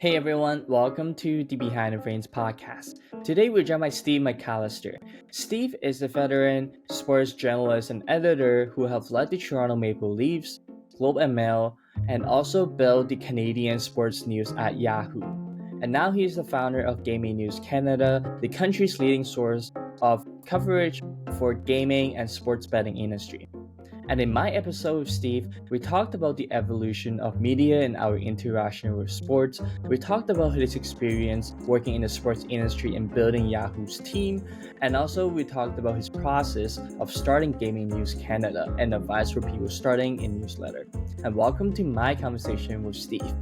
Hey everyone, welcome to the Behind the Frames podcast. Today we're joined by Steve McAllister. Steve is a veteran sports journalist and editor who have led the Toronto Maple Leafs, Globe and Mail, and also built the Canadian sports news at Yahoo. And now he is the founder of Gaming News Canada, the country's leading source of coverage for gaming and sports betting industry. And in my episode with Steve, we talked about the evolution of media and our interaction with sports. We talked about his experience working in the sports industry and building Yahoo's team. And also we talked about his process of starting Gaming News Canada and advice for people starting a newsletter. And welcome to my conversation with Steve.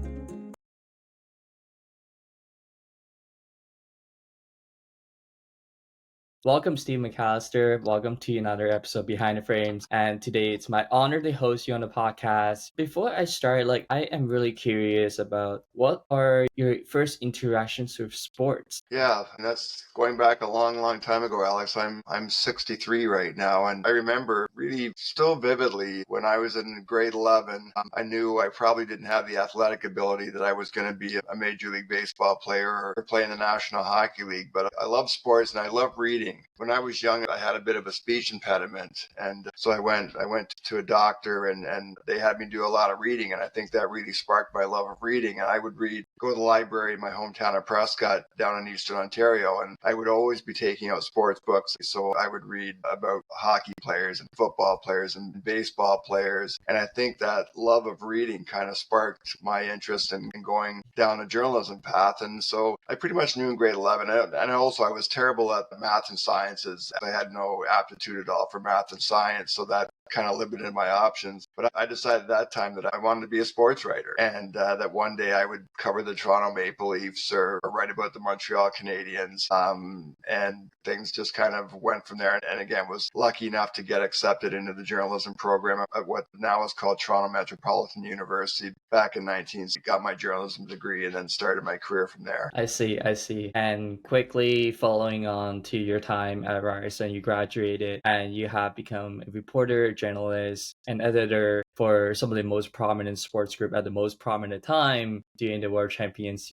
Welcome, Steve McAllister. Welcome to another episode Behind the Frames. And today it's my honor to host you on the podcast. Before I start, I am really curious about what are your first interactions with sports? Yeah, and that's going back a long time ago, Alex. I'm 63 right now, and I remember really still vividly when I was in grade 11, I knew I probably didn't have the athletic ability that I was going to be a Major League Baseball player or play in the National Hockey League, but I love sports and I love reading. When I was young, I had a bit of a speech impediment, and so I went to a doctor, and they had me do a lot of reading, and I think that really sparked my love of reading. And I would go to the library in my hometown of Prescott down in Eastern Ontario, and I would always be taking out sports books. So I would read about hockey players and football players and baseball players, and I think that love of reading kind of sparked my interest in going down a journalism path. And so I pretty much knew in grade 11, and also I was terrible at math and sciences. I had no aptitude at all for math and science, so that kind of limited my options. But I decided at that time that I wanted to be a sports writer, and that one day I would cover the Toronto Maple Leafs or write about the Montreal Canadiens. And things just kind of went from there. And again, was lucky enough to get accepted into the journalism program at what now is called Toronto Metropolitan University back in 19. Got my journalism degree and then started my career from there. I see. And quickly following on to your time at Ryerson, you graduated and you have become a reporter, journalist, and editor for some of the most prominent sports group at the most prominent time during the World Championships,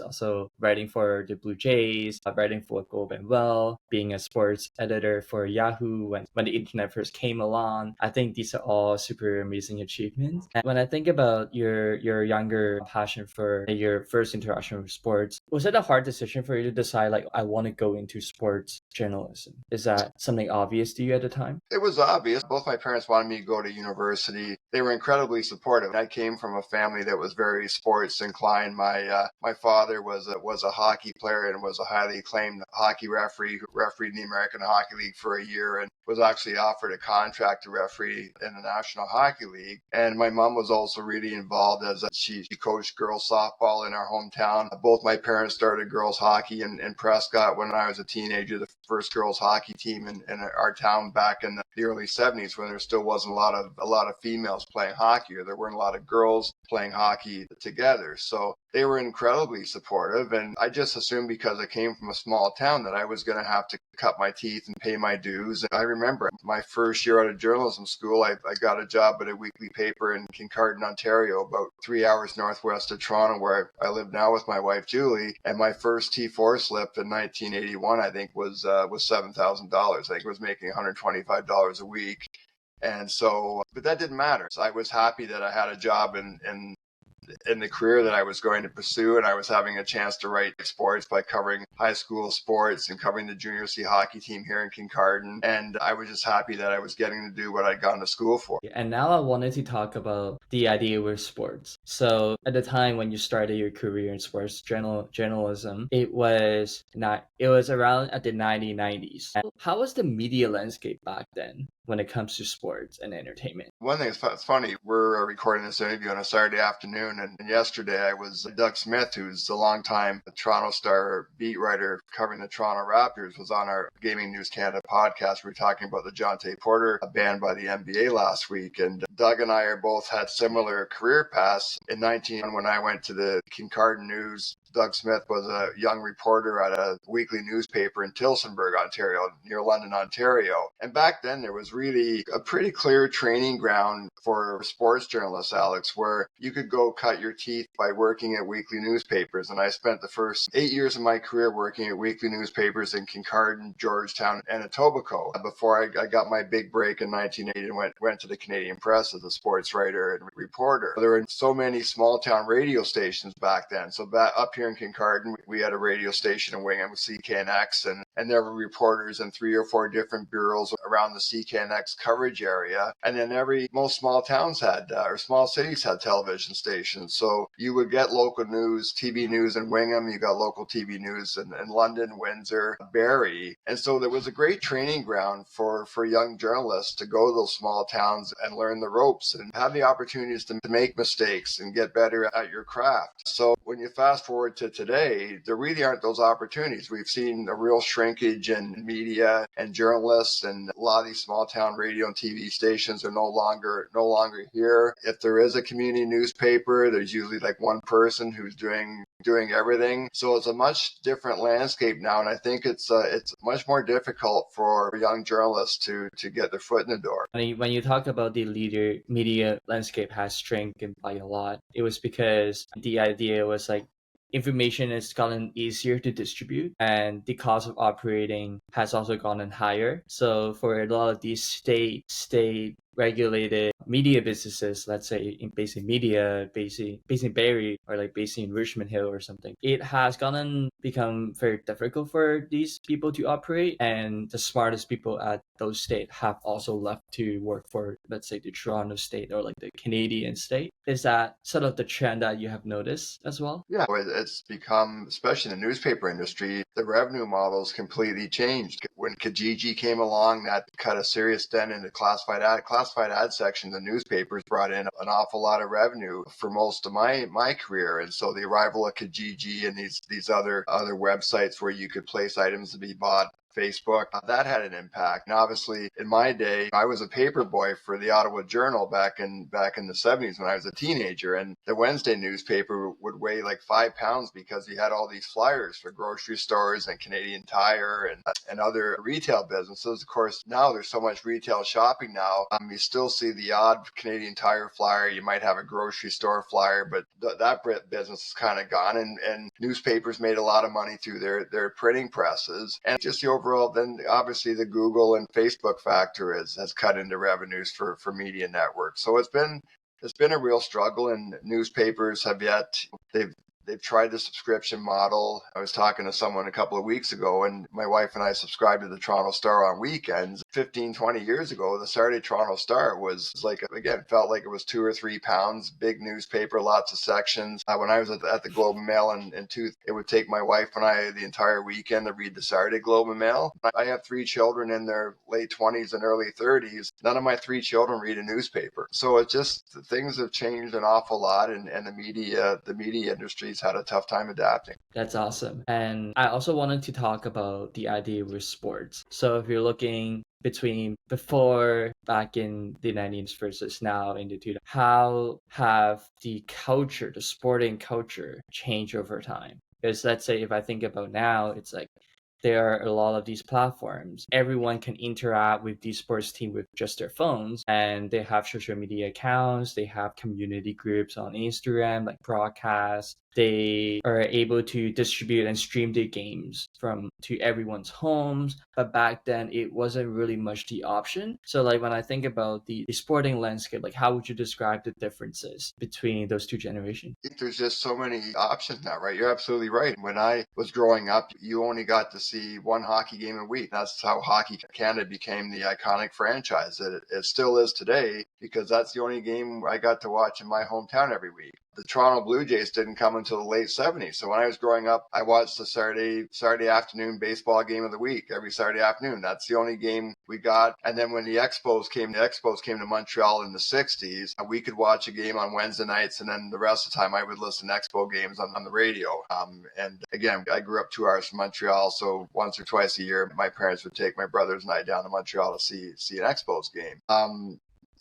also writing for the Blue Jays, writing for Globe and Well, being a sports editor for Yahoo when the internet first came along. I think these are all super amazing achievements. And when I think about your younger passion for your first interaction with sports, was it a hard decision for you to decide, I want to go into sports journalism? Is that something obvious to you at the time? It was obvious. Both my parents wanted me to go to university. They were incredibly supportive. I came from a family that was very sports inclined. My father was a hockey player and was a highly acclaimed hockey referee who refereed in the American Hockey League for a year and was actually offered a contract to referee in the National Hockey League. And my mom was also really involved as she coached girls softball in our hometown. Both my parents started girls hockey in Prescott when I was a teenager, the first girls hockey team in our town back in the early 70s when there still wasn't a lot of females playing hockey, or there weren't a lot of girls playing hockey together. So they were incredibly supportive, and I just assumed because I came from a small town that I was going to have to cut my teeth and pay my dues. I remember my first year out of journalism school, I got a job at a weekly paper in Kincardine, Ontario, about 3 hours northwest of Toronto, where I live now with my wife, Julie. And my first T4 slip in 1981, I think, was $7,000. I think it was making $125 a week. And so, but that didn't matter. So I was happy that I had a job in the career that I was going to pursue, and I was having a chance to write sports by covering high school sports and covering the junior C hockey team here in Kincardine. And I was just happy that I was getting to do what I'd gone to school for. And now I wanted to talk about the idea with sports. So at the time when you started your career in sports journalism, it was around at the 1990s. How was the media landscape back then when it comes to sports and entertainment? One thing it's funny, we're recording this interview on a Saturday afternoon, and yesterday I was Doug Smith, who's the longtime Toronto Star beat writer covering the Toronto Raptors, was on our Gaming News Canada podcast. We were talking about the Jonte Porter ban by the NBA last week, and Doug and I are both had similar career paths. In 19, when I went to the Kincardine News Doug Smith was a young reporter at a weekly newspaper in Tillsonburg, Ontario, near London, Ontario. And back then there was really a pretty clear training ground for sports journalists, Alex, where you could go cut your teeth by working at weekly newspapers. And I spent the first 8 years of my career working at weekly newspapers in Kincardine, Georgetown, and Etobicoke before I got my big break in 1980 and went to the Canadian Press as a sports writer and reporter. There were so many small town radio stations back then. So back up here in Kincardine, we had a radio station in Wingham, CKNX, and there were reporters in 3 or 4 different bureaus around the CKNX coverage area. And then most small towns had, or small cities had television stations. So you would get local news, TV news in Wingham, you got local TV news in London, Windsor, Barrie. And so there was a great training ground for young journalists to go to those small towns and learn the ropes and have the opportunities to make mistakes and get better at your craft. So when you fast forward to today, there really aren't those opportunities. We've seen a real shrinkage in media and journalists, and a lot of these small town radio and TV stations are no longer here. If there is a community newspaper, there's usually like one person who's doing everything. So it's a much different landscape now, and I think it's much more difficult for young journalists to get their foot in the door. When you talk about the media landscape has shrunken by a lot, it was because the idea was like information has gotten easier to distribute and the cost of operating has also gotten higher. So for a lot of these state regulated media businesses, let's say based in media, based in Barrie, or like based in Richmond Hill or something, it has become very difficult for these people to operate, and the smartest people at those states have also left to work for, let's say, the Toronto state or like the Canadian state. Is that sort of the trend that you have noticed as well? Yeah, it's become, especially in the newspaper industry, the revenue models completely changed. When Kijiji came along, that cut a serious dent in the classified ad section. The newspapers brought in an awful lot of revenue for most of my career, and so the arrival of Kijiji and these other websites where you could place items to be bought, Facebook, that had an impact. And obviously, in my day, I was a paper boy for the Ottawa Journal back in the 70s when I was a teenager, and the Wednesday newspaper would weigh like 5 pounds because you had all these flyers for grocery stores and Canadian Tire and other retail businesses. Of course, now there's so much retail shopping now. You still see the odd Canadian Tire flyer. You might have a grocery store flyer, but that business is kind of gone. And newspapers made a lot of money through their printing presses, and just the overall, then obviously the Google and Facebook factor has cut into revenues for media networks. So it's been a real struggle, and newspapers have they've tried the subscription model. I was talking to someone a couple of weeks ago, and my wife and I subscribed to the Toronto Star on weekends. 15, 20 years ago, the Saturday Toronto Star was like, again, felt like it was 2 or 3 pounds, big newspaper, lots of sections. When I was at the Globe and Mail it would take my wife and I the entire weekend to read the Saturday Globe and Mail. I have 3 children in their late 20s and early 30s. None of my 3 children read a newspaper. So it just, things have changed an awful lot, and the media industry's had a tough time adapting. That's awesome. And I also wanted to talk about the idea with sports. So if you're looking between before back in the 90s versus now in the 2000s, how have the sporting culture changed over time? Because let's say if I think about now, it's like there are a lot of these platforms. Everyone can interact with the sports team with just their phones, and they have social media accounts, they have community groups on Instagram, like broadcasts. They are able to distribute and stream their games to everyone's homes. But back then, it wasn't really much the option. So like when I think about the sporting landscape, like how would you describe the differences between those two generations? I think there's just so many options now, right? You're absolutely right. When I was growing up, you only got to see one hockey game a week. That's how Hockey Canada became the iconic franchise that it still is today, because that's the only game I got to watch in my hometown every week. The Toronto Blue Jays didn't come until the late 70s. So when I was growing up, I watched the Saturday afternoon baseball game of the week every Saturday afternoon. That's the only game we got. And then when the Expos came to Montreal in the 60s, we could watch a game on Wednesday nights, and then the rest of the time I would listen to Expo games on the radio. And again, I grew up 2 hours from Montreal, so once or twice a year, my parents would take my brothers and I down to Montreal to see an Expos game.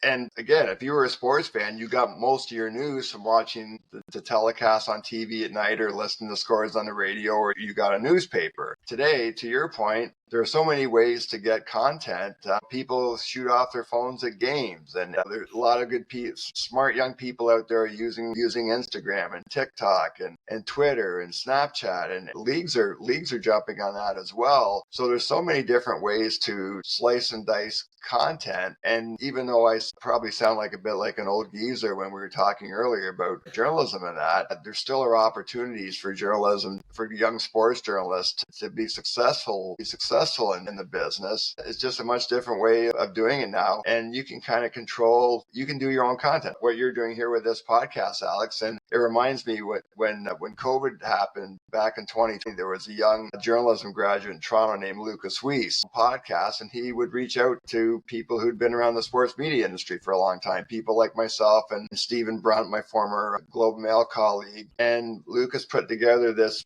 And again, if you were a sports fan, you got most of your news from watching the telecast on TV at night or listening to scores on the radio, or you got a newspaper. Today, to your point, there are so many ways to get content. People shoot off their phones at games, and there's a lot of good, smart young people out there using Instagram and TikTok and Twitter and Snapchat, and leagues are jumping on that as well. So there's so many different ways to slice and dice content. And even though I probably sound like a bit like an old geezer when we were talking earlier about journalism and that, there still are opportunities for journalism, for young sports journalists to be successful in the business. It's just a much different way of doing it now. And you can kind of control, you can do your own content. What you're doing here with this podcast, Alex, and it reminds me when COVID happened back in 2020, there was a young journalism graduate in Toronto named Lucas Weiss, podcast, and he would reach out to people who'd been around the sports media industry for a long time, people like myself and Stephen Brunt, my former Globe and Mail colleague. And Lucas put together this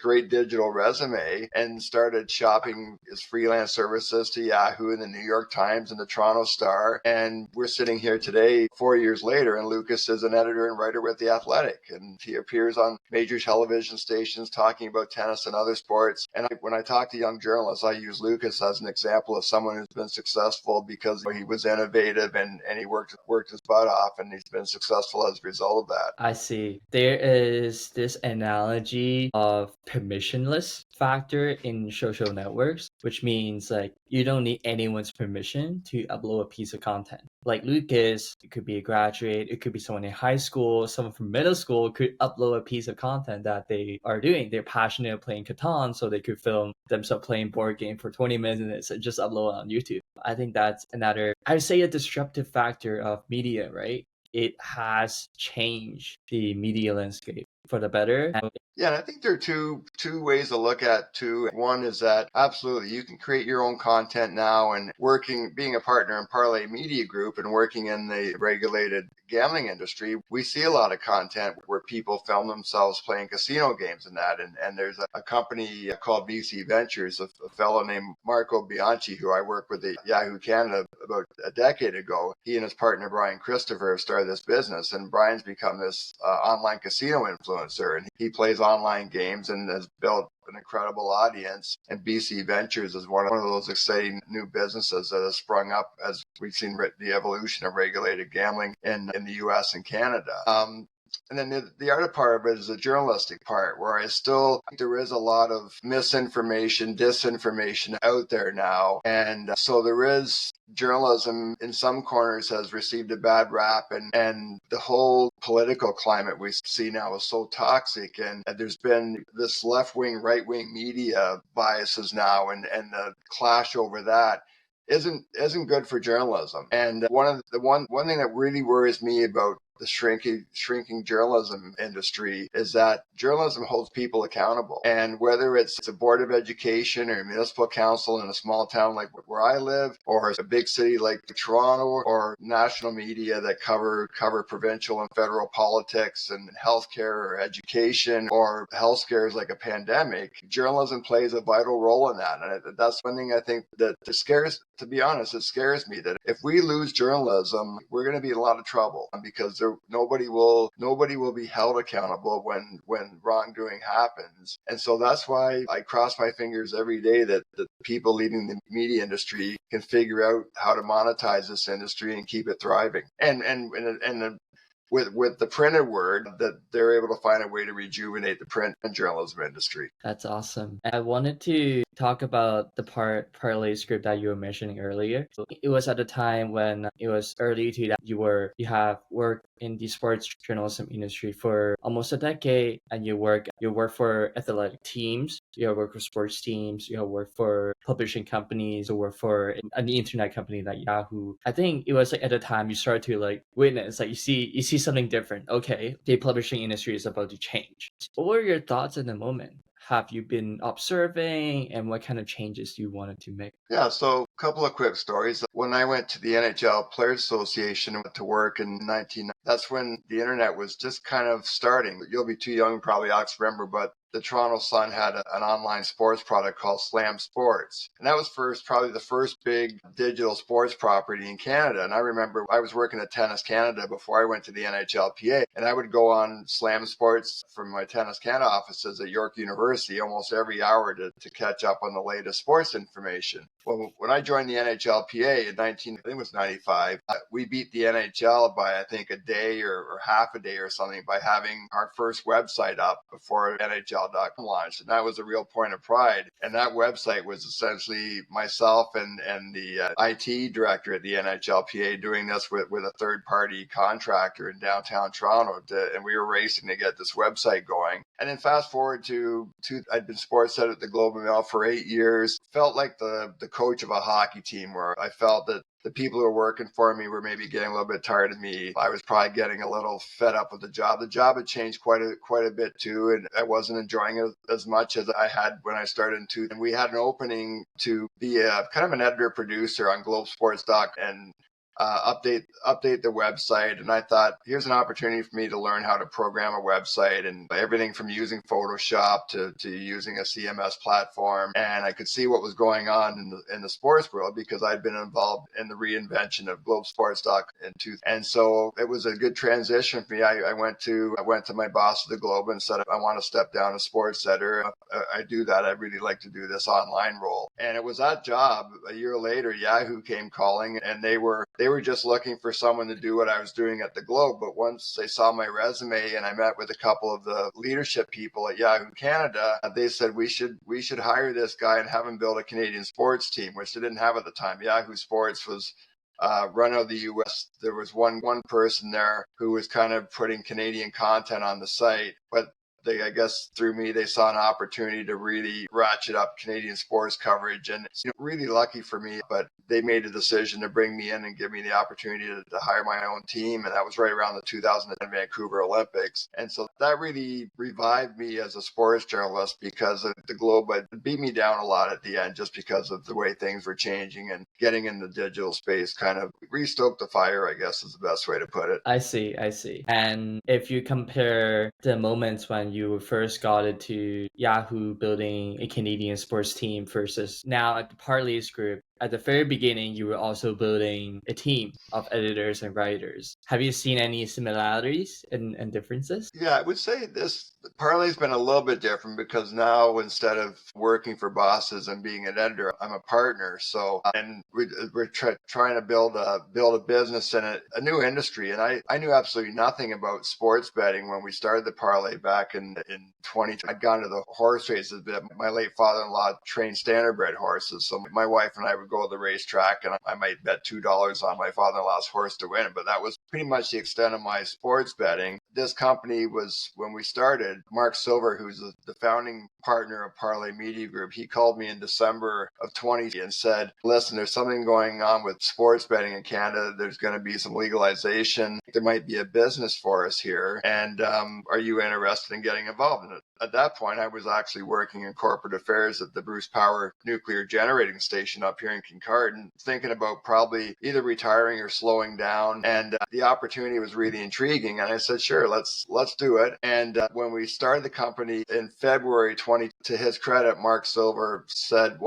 great digital resume and started shopping his freelance services to Yahoo and the New York Times and the Toronto Star. And we're sitting here today, 4 years later, and Lucas is an editor and writer with The Athletic. And he appears on major television stations talking about tennis and other sports. And when I talk to young journalists, I use Lucas as an example of someone who's been successful because he was innovative and he worked his butt off, and he's been successful as a result of that. I see. There is this analogy of permissionless factor in social networks, which means like you don't need anyone's permission to upload a piece of content. Like Lucas, it could be a graduate, it could be someone in high school, someone from middle school could upload a piece of content that they are doing. They're passionate playing Catan, so they could film themselves playing board game for 20 minutes and just upload it on YouTube. I think that's another, I would say, a disruptive factor of media, right? It has changed the media landscape for the better. Yeah, and I think there are two ways to look at too. One is that absolutely you can create your own content now, and being a partner in Parley Media Group and working in the regulated gambling industry, we see a lot of content where people film themselves playing casino games and that. And there's a company called VC Ventures, a fellow named Marco Bianchi, who I worked with at Yahoo Canada about a decade ago. He and his partner Brian Christopher have started this business, and Brian's become this online casino influencer, and he plays online games and has built an incredible audience. And BC Ventures is one of those exciting new businesses that has sprung up as we've seen the evolution of regulated gambling in the US and Canada. And then the other part of it is the journalistic part, where I still think there is a lot of misinformation, disinformation out there now. And so there is journalism in some corners has received a bad rap, and the whole political climate we see now is so toxic. And there's been this left-wing, right-wing media biases now, and the clash over that isn't good for journalism. And one thing that really worries me about the shrinking journalism industry is that journalism holds people accountable. And whether it's a board of education or a municipal council in a small town like where I live, or a big city like Toronto, or national media that cover provincial and federal politics and healthcare or education or health scares like a pandemic, journalism plays a vital role in that. And that's one thing I think that to be honest, it scares me that if we lose journalism, we're going to be in a lot of trouble, because nobody will be held accountable when wrongdoing happens. And so that's why I cross my fingers every day that the people leading the media industry can figure out how to monetize this industry and keep it thriving. And with the printed word, that they're able to find a way to rejuvenate the print and journalism industry. That's awesome. I wanted to talk about the Parleys script that you were mentioning earlier. So it was at a time when it was early to that you have worked in the sports journalism industry for almost a decade, and you work for athletic teams, you have worked for sports teams, you have worked for publishing companies, you work for an internet company like Yahoo. I think it was like at the time you started to like witness, like you see something different. Okay, the publishing industry is about to change. What were your thoughts in the moment? Have you been observing, and what kind of changes you wanted to make? Yeah, so a couple of quick stories. When I went to the NHL Players Association to work in 1990, that's when the internet was just kind of starting. You'll be too young, probably, Alex, remember, but the Toronto Sun had an online sports product called Slam Sports. And that was probably the first big digital sports property in Canada. And I remember I was working at Tennis Canada before I went to the NHLPA, and I would go on Slam Sports from my Tennis Canada offices at York University almost every hour to catch up on the latest sports information. Well, when I joined the NHLPA in I think it was 95, we beat the NHL by, I think, a day or half a day or something by having our first website up before NHL.com launched. And that was a real point of pride. And that website was essentially myself and the IT director at the NHLPA doing this with a third-party contractor in downtown Toronto. And we were racing to get this website going. And then fast forward to I'd been sports editor at the Globe and Mail for 8 years. Felt like the coach of a hockey team, where I felt that the people who were working for me were maybe getting a little bit tired of me. I was probably getting a little fed up with the job. The job had changed quite a bit too, and I wasn't enjoying it as much as I had when I started in 2000. And we had an opening to be a kind of an editor producer on GlobeSports.com and update the website. And I thought, here's an opportunity for me to learn how to program a website, and everything from using Photoshop to using a CMS platform. And I could see what was going on in the sports world because I'd been involved in the reinvention of GlobeSports.com in 2000. And so it was a good transition for me. I went to my boss at the Globe and said, I want to step down as sports editor. I do that. I'd really like to do this online role. And it was that job. A year later, Yahoo came calling, and they were just looking for someone to do what I was doing at the Globe. But once they saw my resume and I met with a couple of the leadership people at Yahoo Canada, they said we should hire this guy and have him build a Canadian sports team, which they didn't have at the time. Yahoo Sports was run out of the U.S. There was one person there who was kind of putting Canadian content on the site, but I guess through me, they saw an opportunity to really ratchet up Canadian sports coverage, and it's really lucky for me, but they made a decision to bring me in and give me the opportunity to hire my own team. And that was right around the 2010 Vancouver Olympics. And so that really revived me as a sports journalist, because the Globe had beat me down a lot at the end just because of the way things were changing, and getting in the digital space kind of re-stoked the fire, I guess is the best way to put it. I see. And if you compare the moments when you first got into Yahoo building a Canadian sports team versus now at the Parleys group, at the very beginning, you were also building a team of editors and writers. Have you seen any similarities and differences? Yeah, I would say this Parley's been a little bit different, because now instead of working for bosses and being an editor, I'm a partner. So, and we're trying to build a business in a new industry. And I knew absolutely nothing about sports betting when we started the Parley back in 20. I'd gone to the horse races a bit. My late father-in-law trained standardbred horses, so my wife and I would go to the racetrack, and I might bet $2 on my father-in-law's horse to win. But that was pretty much the extent of my sports betting. This company was, when we started, Mark Silver, who's the founding partner of Parley Media Group, he called me in December of 20 and said, listen, there's something going on with sports betting in Canada. There's going to be some legalization. There might be a business for us here. And are you interested in getting involved in it? At that point, I was actually working in corporate affairs at the Bruce Power nuclear generating station up here in Kincardine, thinking about probably either retiring or slowing down. And the opportunity was really intriguing. And I said, sure, let's do it. And when we started the company in February 20, to his credit, Mark Silver said,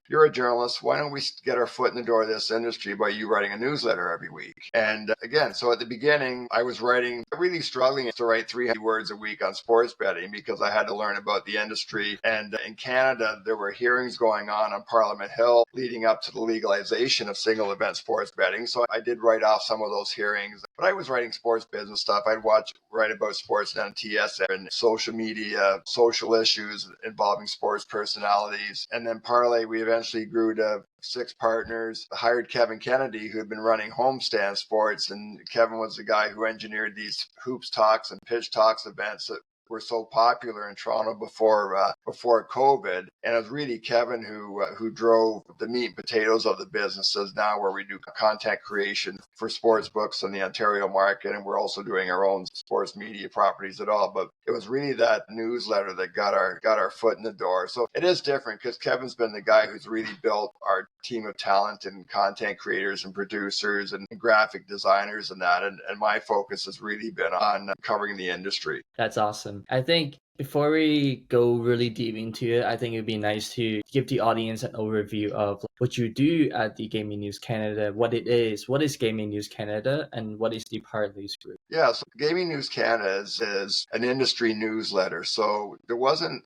you're a journalist, why don't we get our foot in the door of this industry by you writing a newsletter every week? And again, so at the beginning, I was really struggling to write 300 words a week on sports betting, because I had to learn about the industry. And in Canada, there were hearings going on Parliament Hill leading up to the legalization of single event sports betting. So I did write off some of those hearings, but I was writing sports business stuff. I'd write about sports and TSN and social media, social issues involving sports personalities. And then Parley, we eventually grew to 6 partners, hired Kevin Kennedy, who had been running Homestand Sports. And Kevin was the guy who engineered these Hoops Talks and Pitch Talks events that were so popular in Toronto before COVID. And it was really Kevin who drove the meat and potatoes of the businesses now, where we do content creation for sports books in the Ontario market, and we're also doing our own sports media properties at all. But it was really that newsletter that got our foot in the door. So it is different, because Kevin's been the guy who's really built our team of talent and content creators and producers and graphic designers and that. And my focus has really been on covering the industry. That's awesome. awesome. I think before we go really deep into it, I think it'd be nice to give the audience an overview of what you do at the Gaming News Canada, what is Gaming News Canada, and what is the Parleys Group. Yeah, so Gaming News Canada is an industry newsletter. So there weren't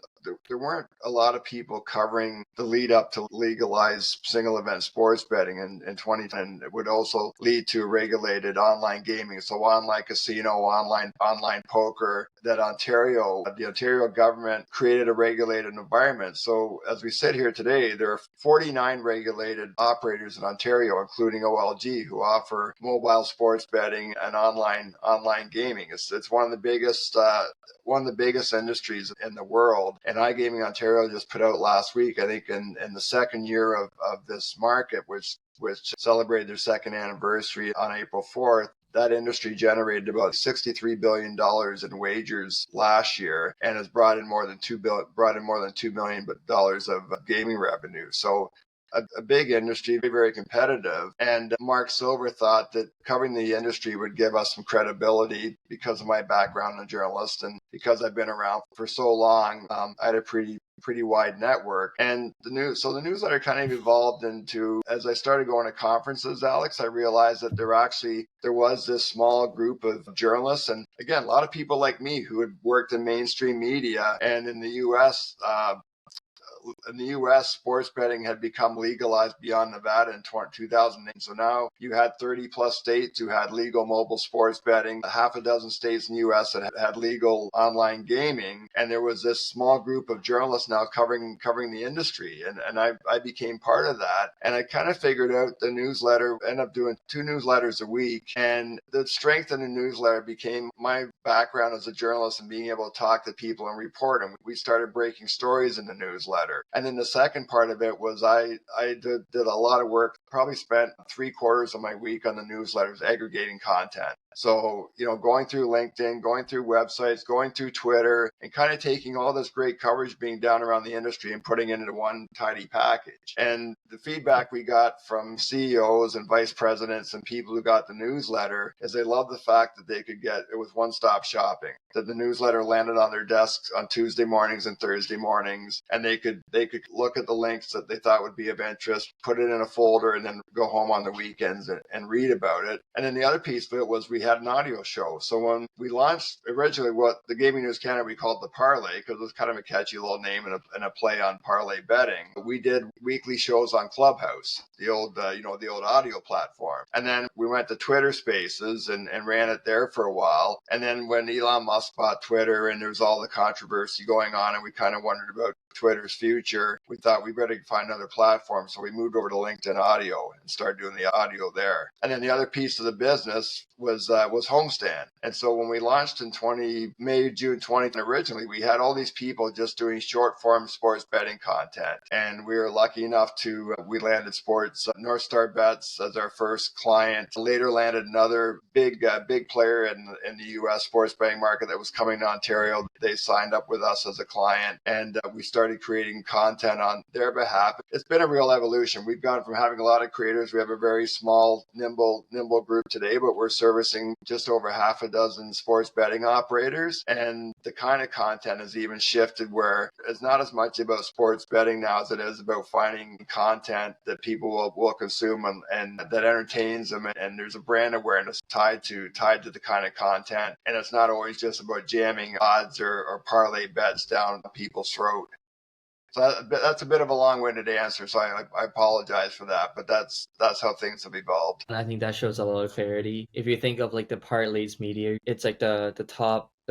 a lot of people covering the lead up to legalize single event sports betting in 2010. And it would also lead to regulated online gaming. So online casino, online poker, that the Ontario government created a regulated environment. So as we sit here today, there are 49 regulated operators in Ontario, including OLG, who offer mobile sports betting and online gaming. It's one of the biggest industries in the world. And iGaming Ontario just put out last week, I think in the second year of this market, which celebrated their second anniversary on April 4th, that industry generated about $63 billion in wagers last year and has brought in more than $2 million of gaming revenue. So a big industry, very competitive. And Mark Silver thought that covering the industry would give us some credibility because of my background as a journalist and because I've been around for so long. I had a pretty wide network. And the newsletter kind of evolved into, as I started going to conferences, Alex, I realized that there was this small group of journalists. And again, a lot of people like me who had worked in mainstream media, and in the U.S., sports betting had become legalized beyond Nevada in 2008. So now you had 30 plus states who had legal mobile sports betting, half a dozen states in the U.S. that had legal online gaming. And there was this small group of journalists now covering the industry. And I became part of that. And I kind of figured out the newsletter, ended up doing 2 newsletters a week. And the strength in the newsletter became my background as a journalist and being able to talk to people and report. And we started breaking stories in the newsletter. And then the second part of it was I did a lot of work, probably spent 3/4 of my week on the newsletters aggregating content. So, going through LinkedIn, going through websites, going through Twitter, and kind of taking all this great coverage being done around the industry and putting it into one tidy package. And the feedback we got from CEOs and vice presidents and people who got the newsletter is they loved the fact that it was one-stop shopping, that the newsletter landed on their desks on Tuesday mornings and Thursday mornings, and they could look at the links that they thought would be of interest, put it in a folder, and then go home on the weekends and read about it. And then the other piece of it was we had an audio show. So when we launched originally what the Gaming News Canada we called the Parlay, because it was kind of a catchy little name and a play on parlay betting, we did weekly shows on Clubhouse, the old audio platform. And then we went to Twitter Spaces and ran it there for a while. And then when Elon Musk bought Twitter and there was all the controversy going on and we kind of wondered about Twitter's future, we thought we better find another platform. So we moved over to LinkedIn Audio and started doing the audio there. And then the other piece of the business was Homestand. And so when we launched in June 20, originally we had all these people just doing short form sports betting content. And we were lucky enough we landed North Star Bets as our first client. Later landed another big player in the U.S. sports betting market that was coming to Ontario. They signed up with us as a client, and we started creating content on their behalf. It's been a real evolution. We've gone from having a lot of creators. We have a very small, nimble group today, but we're servicing just over half a dozen sports betting operators. And the kind of content has even shifted where it's not as much about sports betting now as it is about finding content that people will consume and that entertains them. And there's a brand awareness tied to the kind of content. And it's not always just about jamming odds or parlay bets down people's throat. So that's a bit of a long-winded answer, so I apologize for that, but that's how things have evolved. And I think that shows a lot of clarity. If you think of like the Parleys media, it's like the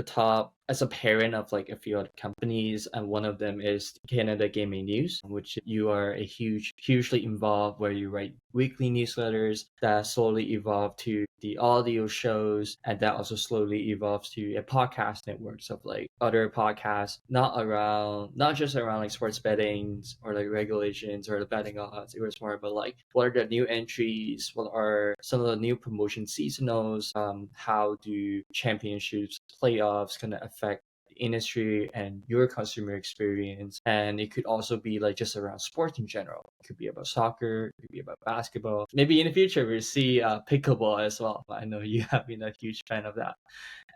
top as a parent of like a few other companies, and one of them is Canada Gaming News, which you are hugely involved, where you write weekly newsletters that slowly evolve to the audio shows, and that also slowly evolves to a podcast networks of like other podcasts, not just around like sports betting or like regulations or the betting odds. It was more about like what are the new entries, what are some of the new promotion seasonals, how do championships, playoffs kind of affect the industry and your consumer experience. And it could also be like just around sports in general. It could be about soccer, it could be about basketball. Maybe in the future we'll see pickleball as well. I know you have been a huge fan of that.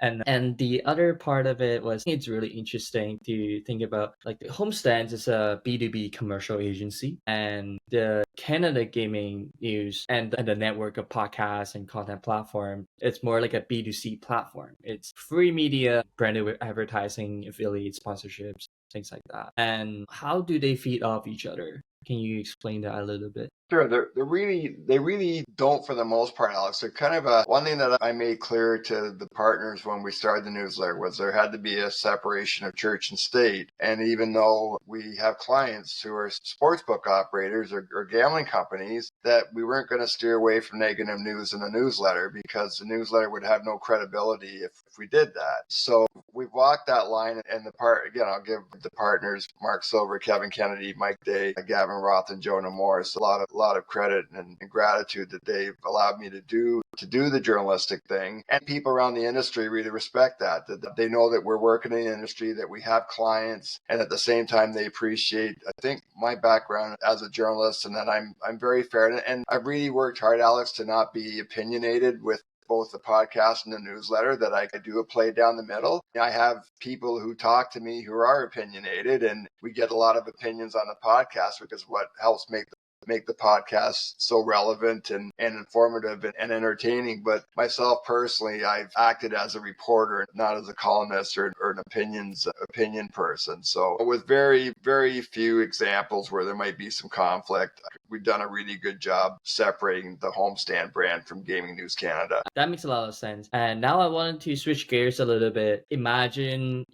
And the other part of it was it's really interesting to think about like the Homestands is a B2B commercial agency, and the Canada Gaming News and the network of podcasts and content platform, it's more like a B2C platform. It's free media, branded advertising, affiliate sponsorships, things like that. And how do they feed off each other? Can you explain that a little bit? Sure, they really don't for the most part, Alex. They're kind of one thing that I made clear to the partners when we started the newsletter was there had to be a separation of church and state. And even though we have clients who are sportsbook operators or gambling companies, that we weren't going to steer away from negative news in the newsletter because the newsletter would have no credibility if we did that. So we've walked that line, and I'll give the partners Mark Silver, Kevin Kennedy, Mike Day, Gavin Roth, and Jonah Morris a lot of credit and gratitude that they've allowed me to do the journalistic thing. And people around the industry really respect that they know that we're working in the industry, that we have clients, and at the same time they appreciate, I think, my background as a journalist, and that I'm very fair. And I've really worked hard, Alex, to not be opinionated with both the podcast and the newsletter, that I do a play down the middle. I have people who talk to me who are opinionated, and we get a lot of opinions on the podcast because what helps make the podcast so relevant and informative and entertaining. But myself personally, I've acted as a reporter, not as a columnist or an opinion person. So with very, very few examples where there might be some conflict, we've done a really good job separating the Homestand brand from Gaming News Canada. That makes a lot of sense. And now I wanted to switch gears a little bit. Imagine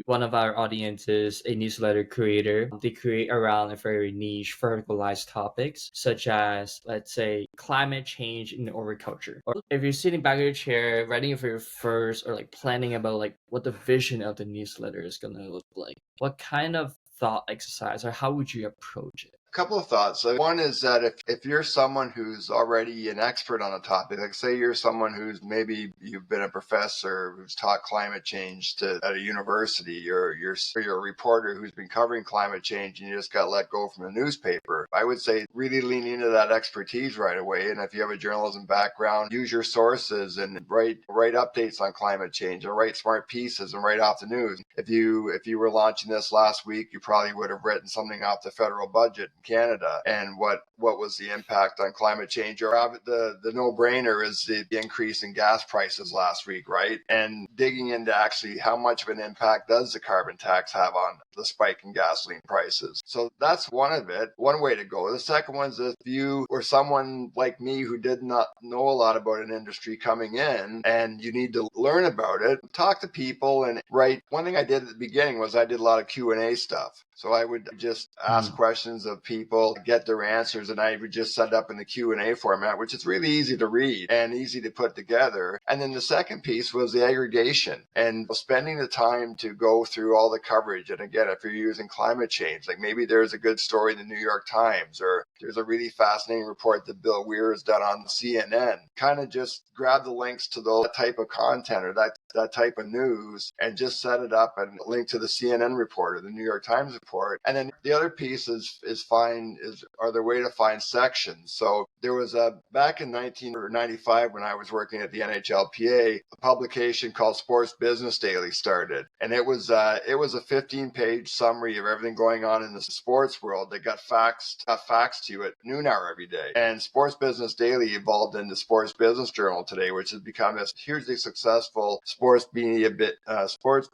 one of our audiences, a newsletter creator. They create around a very niche, verticalized topics, such as, let's say, climate change in agriculture. Or if you're sitting back in your chair, writing for your first, or like planning about like what the vision of the newsletter is going to look like, what kind of thought exercise or how would you approach it? Couple of thoughts. So one is that if you're someone who's already an expert on a topic, like say you're someone who's maybe you've been a professor who's taught climate change at a university, or you're a reporter who's been covering climate change and you just got let go from a newspaper, I would say really lean into that expertise right away. And if you have a journalism background, use your sources and write updates on climate change, or write smart pieces and write off the news. If you were launching this last week, you probably would have written something off the federal budget Canada and what was the impact on climate change. Or the no-brainer is the increase in gas prices last week, right? And digging into actually how much of an impact does the carbon tax have on the spike in gasoline prices. So that's one way to go. The second one is if you or someone like me who did not know a lot about an industry coming in and you need to learn about it, talk to people and write. One thing I did at the beginning was I did a lot of Q&A stuff. So I would just ask questions of people, get their answers, and I would just set up in the Q&A format, which is really easy to read and easy to put together. And then the second piece was the aggregation and spending the time to go through all the coverage. And again, if you're using climate change, like maybe there's a good story in the New York Times, or there's a really fascinating report that Bill Weir has done on CNN. Kind of just grab the links to the type of content or that type of news and just set it up and link to the CNN report or the New York Times report. And then the other piece are there way to find sections. So there was back in 1995 when I was working at the NHLPA, a publication called Sports Business Daily started, and it was a 15-page summary of everything going on in the sports world that got faxed to you at noon hour every day. And Sports Business Daily evolved into Sports Business Journal today, which has become a hugely successful sports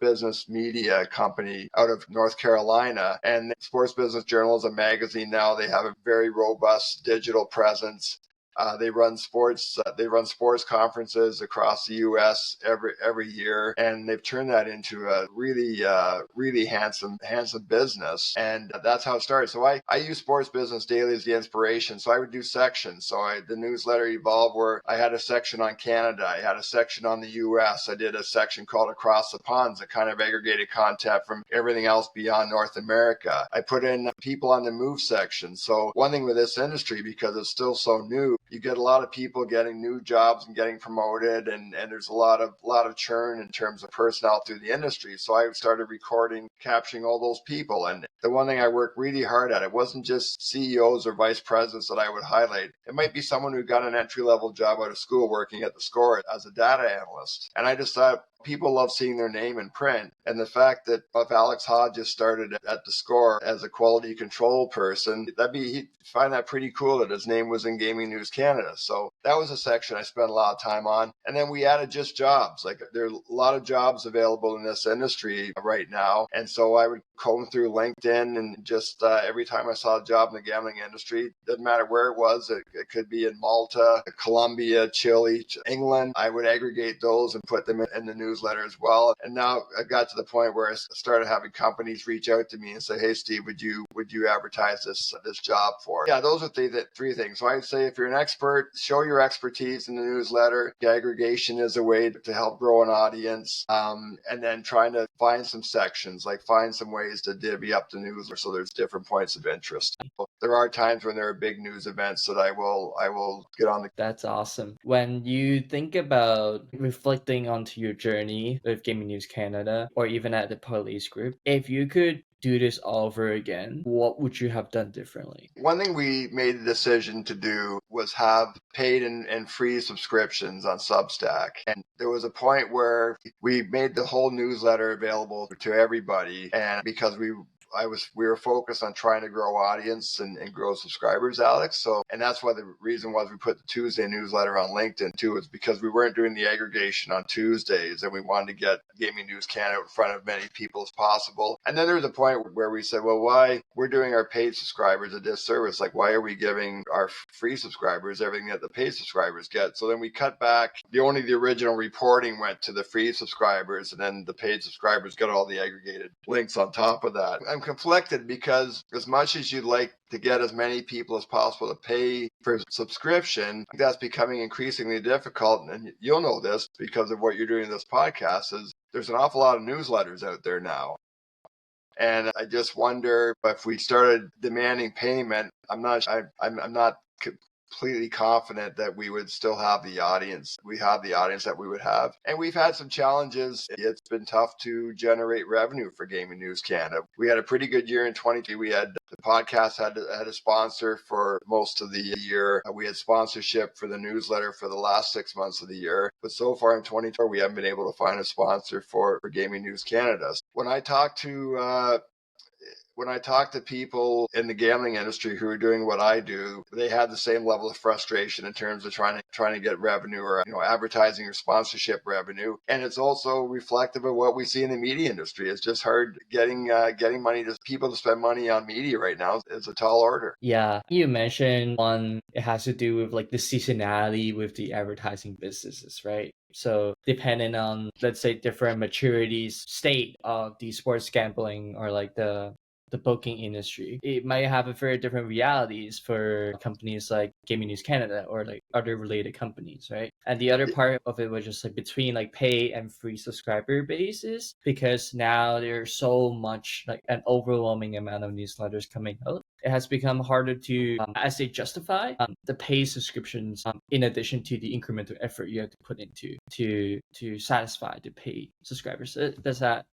business media company out of North Carolina. And Sports Business Journal is a magazine now. They have a very robust digital presence. They run sports conferences across the U.S. every year, and they've turned that into a really handsome business. And that's how it started. So I use Sports Business Daily as the inspiration. So I would do sections. So the newsletter evolved where I had a section on Canada, I had a section on the U.S. I did a section called Across the Ponds that kind of aggregated content from everything else beyond North America. I put in people on the move section. So one thing with this industry, because it's still so new, you get a lot of people getting new jobs and getting promoted, and there's a lot of churn in terms of personnel through the industry. So I started recording, capturing all those people. And the one thing I worked really hard at, it wasn't just CEOs or vice presidents that I would highlight. It might be someone who got an entry-level job out of school working at the Score as a data analyst. And I just thought, people love seeing their name in print. And the fact that if Alex Hodges started at the Score as a quality control person, he'd find that pretty cool that his name was in Gaming News Canada. So that was a section I spent a lot of time on. And then we added just jobs. Like, there are a lot of jobs available in this industry right now. And so I would comb through LinkedIn, and just every time I saw a job in the gambling industry, doesn't matter where it was, it could be in Malta, Colombia, Chile, England, I would aggregate those and put them in the newsletter as well. And now I got to the point where I started having companies reach out to me and say, hey, Steve, would you advertise this job for? Yeah, those are the three things. So I'd say, if you're an expert, show your expertise in the newsletter. Aggregation is a way to help grow an audience. And then trying to find some sections, like find some ways to divvy up the news so there's different points of interest. There are times when there are big news events that I will get on the. That's awesome. When you think about reflecting onto your journey with Gaming News Canada, or even at the Parleys group, if you could do this all over again, what would you have done differently? One thing we made the decision to do was have paid and free subscriptions on Substack. And there was a point where we made the whole newsletter available to everybody. And because we were focused on trying to grow audience and grow subscribers, Alex. So, and that's why the reason was we put the Tuesday newsletter on LinkedIn too, is because we weren't doing the aggregation on Tuesdays, and we wanted to get Gaming News Canada in front of many people as possible. And then there was a point where we said, well, why we're doing our paid subscribers a disservice? Like, why are we giving our free subscribers everything that the paid subscribers get? So then we cut back. Only the original reporting went to the free subscribers, and then the paid subscribers got all the aggregated links on top of that. I'm conflicted, because as much as you'd like to get as many people as possible to pay for subscription, that's becoming increasingly difficult. And you'll know this because of what you're doing in this podcast, is there's an awful lot of newsletters out there now. And I just wonder if we started demanding payment, I'm not completely confident that we would still have the audience. We have the audience that we would have. And we've had some challenges. It's been tough to generate revenue for Gaming News Canada. We had a pretty good year in 2020. We had the podcast had a sponsor for most of the year. We had sponsorship for the newsletter for the last 6 months of the year. But so far in 2020, we haven't been able to find a sponsor for Gaming News Canada. When I talk to people in the gambling industry who are doing what I do, they have the same level of frustration in terms of trying to get revenue, or advertising or sponsorship revenue. And it's also reflective of what we see in the media industry. It's just hard getting money to people to spend money on media right now. It's a tall order. Yeah, you mentioned one, it has to do with like the seasonality with the advertising businesses, right? So depending on, let's say, different maturities state of the sports gambling, or like the booking industry, it might have a very different realities for companies like Gaming News Canada or like other related companies, right? And the other part of it was just like between like pay and free subscriber bases, because now there's so much, like an overwhelming amount of newsletters coming out. It has become harder to, as they justify the paid subscriptions, in addition to the incremental effort you have to put into to satisfy the paid subscribers. Does that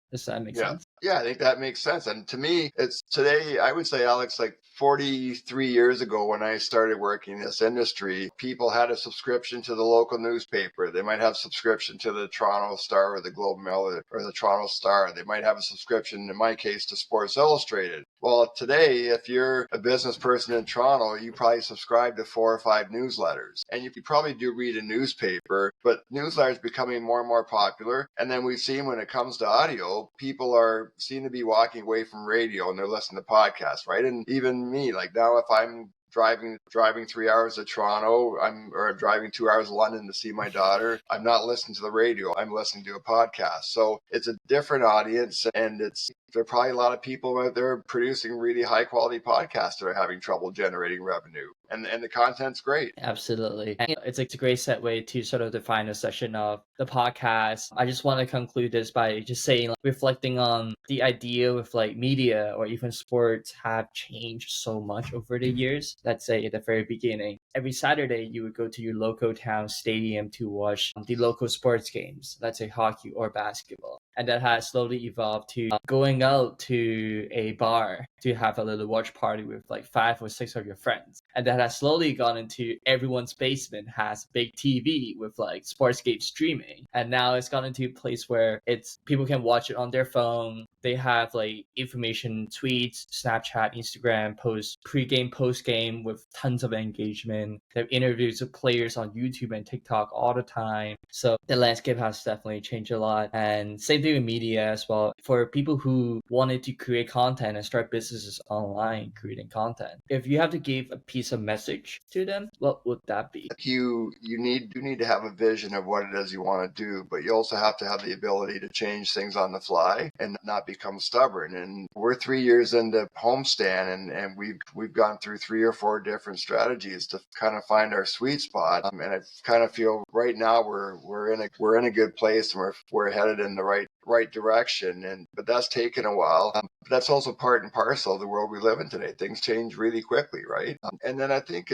make sense? Yeah, I think that makes sense. And to me, it's today, I would say, Alex, like 43 years ago when I started working in this industry, people had a subscription to the local newspaper. They might have subscription to the Toronto Star or the Globe and Mail or the Toronto Star. They might have a subscription, in my case, to Sports Illustrated. Well, today, if you're a business person in Toronto, you probably subscribe to 4 or 5 newsletters. And you probably do read a newspaper, but newsletters becoming more and more popular. And then we've seen, when it comes to audio, people seem to be walking away from radio and they're listening to podcasts, right? And even me, like now, if I'm driving 3 hours to Toronto, or I'm driving 2 hours to London to see my daughter, I'm not listening to the radio, I'm listening to a podcast. So it's a different audience, and there are probably a lot of people out there producing really high quality podcasts that are having trouble generating revenue. and the content's great. Absolutely. And it's a great segue to sort of define a session of the podcast. I just want to conclude this by just saying, like, reflecting on the idea with like media or even sports have changed so much over the years. Let's say at the very beginning, every Saturday you would go to your local town stadium to watch the local sports games, let's say hockey or basketball. And that has slowly evolved to going out to a bar to have a little watch party with like 5 or 6 of your friends. And that has slowly gone into everyone's basement has big TV with like sports game streaming. And now it's gone into a place where it's people can watch it on their phone. They have like information tweets, Snapchat, Instagram posts, pre-game, post-game with tons of engagement. They have interviews with players on YouTube and TikTok all the time. So the landscape has definitely changed a lot. And same thing with media as well. For people who wanted to create content and start businesses online creating content, if you have to give a piece of message to them, what would that be? You need to have a vision of what it is you want to do, but you also have to have the ability to change things on the fly and not become stubborn. And we're 3 years into homestand, and we've gone through 3 or 4 different strategies to kind of find our sweet spot. And I kind of feel right now we're in a good place, and we're headed in the right direction. But that's taken a while. But that's also part and parcel of the world we live in today. Things change really quickly, right? And then I think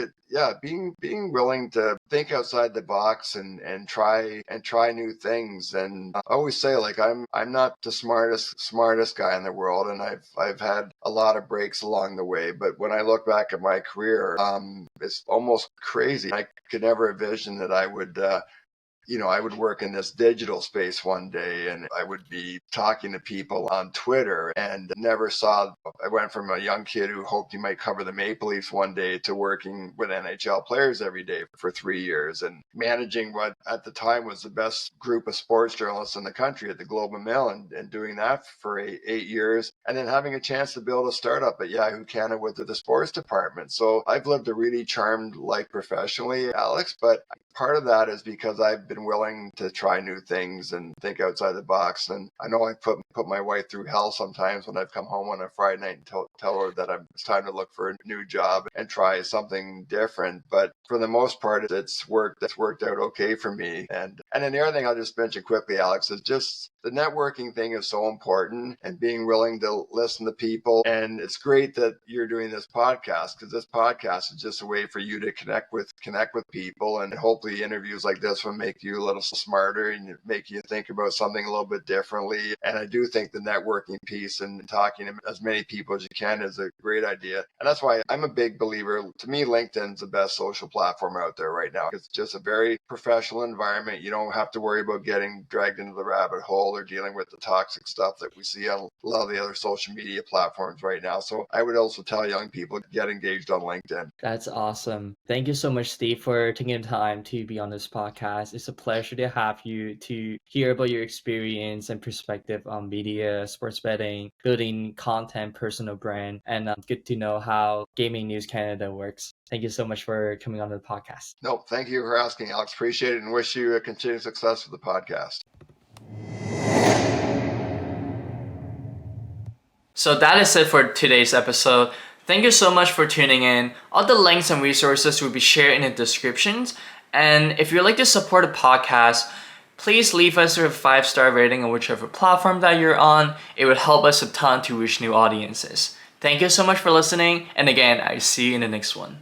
being willing to think outside the box and try new things. And I always say, like, I'm not the smartest guy in the world, and I've had a lot of breaks along the way. But when I look back at my career, it's almost crazy. I could never envision that I would work in this digital space one day, and I would be talking to people on Twitter, and I went from a young kid who hoped he might cover the Maple Leafs one day to working with NHL players every day for 3 years and managing what at the time was the best group of sports journalists in the country at the Globe and Mail, and doing that for 8 years, and then having a chance to build a startup at Yahoo Canada with the sports department. So I've lived a really charmed life professionally, Alex, but part of that is because I've been willing to try new things and think outside the box. And I know I put my wife through hell sometimes when I've come home on a Friday night and tell her that it's time to look for a new job and try something different. But for the most part, it's worked out okay for me. And then the other thing I'll just mention quickly, Alex, is just the networking thing is so important, and being willing to listen to people. And it's great that you're doing this podcast, because this podcast is just a way for you to connect with people, and hopefully interviews like this will make you a little smarter and make you think about something a little bit differently. And I do think the networking piece and talking to as many people as you can is a great idea. And that's why I'm a big believer. To me, LinkedIn's the best social platform out there right now. It's just a very professional environment. You don't have to worry about getting dragged into the rabbit hole or dealing with the toxic stuff that we see on a lot of the other social media platforms right now. So I would also tell young people to get engaged on LinkedIn. That's awesome. Thank you so much, Steve, for taking the time to be on this podcast. It's a pleasure to have you to hear about your experience and perspective on media, sports betting, building content, personal brand, and good to know how Gaming News Canada works. Thank you so much for coming on the podcast. No, thank you for asking, Alex. Appreciate it, and wish you a continued success with the podcast. So that is it for today's episode. Thank you so much for tuning in. All the links and resources will be shared in the descriptions. And if you'd like to support the podcast, please leave us a 5-star rating on whichever platform that you're on. It would help us a ton to reach new audiences. Thank you so much for listening. And again, I see you in the next one.